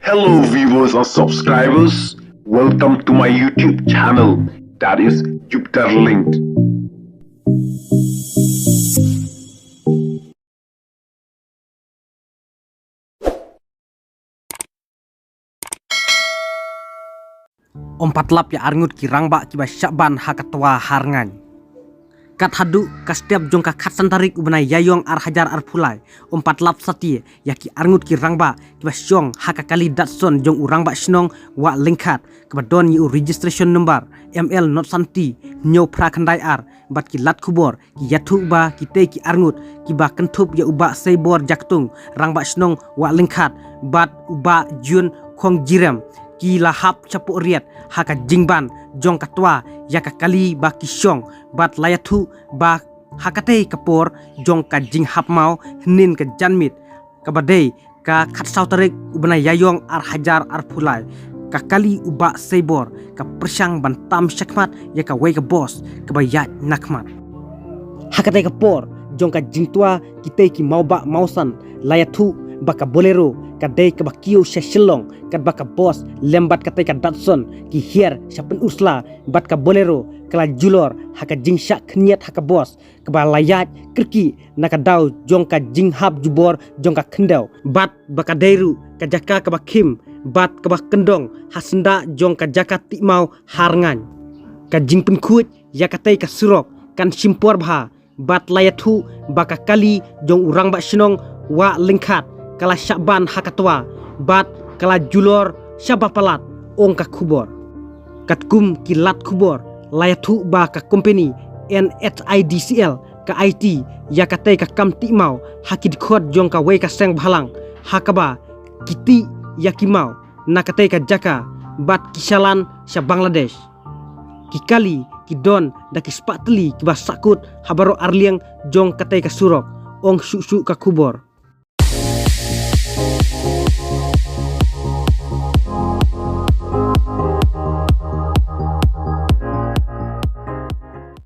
Hello viewers and subscribers, welcome to my YouTube channel, that is Jupiter Linked. Ompat lap ya arngut ki rangba ki ba Syaban hakatwa harngan. Kat hadu ka setiap jongka kat santarik ubnai yayong ar hajar ar pulai. Ompat lap sati ya ki arngut ki rangba ki ba syong hakakali datson jong urangba snong wa lingkat ke ba don yu registration number ML not santi nyo pra khandai ar bat ki lat kubor ki yathu ba ki te ki arngut ki ba kentup ya uba seibor jaktung rangba snong wa lingkat bat uba jun khong jirem ki lahap capuk riat haka jingban jong katwa yaka kali ba kisyong bat layathu ba hakate kapor jong ka jing hap mau hnin ka janmit ka badai ka khatsau tarik ubna yayong ar hajar ar pulai ka kali uba seibor ka persyang ban tam syakmat yaka wei ka bos ka ba yat nakmat hakate kapor jong ka jingtua kite ki mau ba mausan layathu baka bolero kadai ka bakio shashilong kad baka bos lembat katai ka datson ki hier syapun usla bat ka bolero kala julor haka jingsha khniat haka bos ka ba layat kirki naka daw jong ka jinghap jubor jong ka khendau bat baka dairu ka jaka ka bakim bat ka ba kendong hasenda jong ka jaka timau harngan ka jingpun khut ya katai ka surok kan simpor bha bat layathu baka kali jong urang ba shinong wa lingkat kala Syaban hakatwa bat kala julor syabapalat ong ka kubor katkum kilat kubor layathu ba ka company NHIDCL ka IT ya katai ka kamti mau hakid khot jong ka wei ka seng bhalang hakaba kiti yakimau na katai ka jaka bat kisalan sya Bangladesh kikali kidon da kispatli kiba sakut habaro arliang jong katai ka surok ong susu ka kubor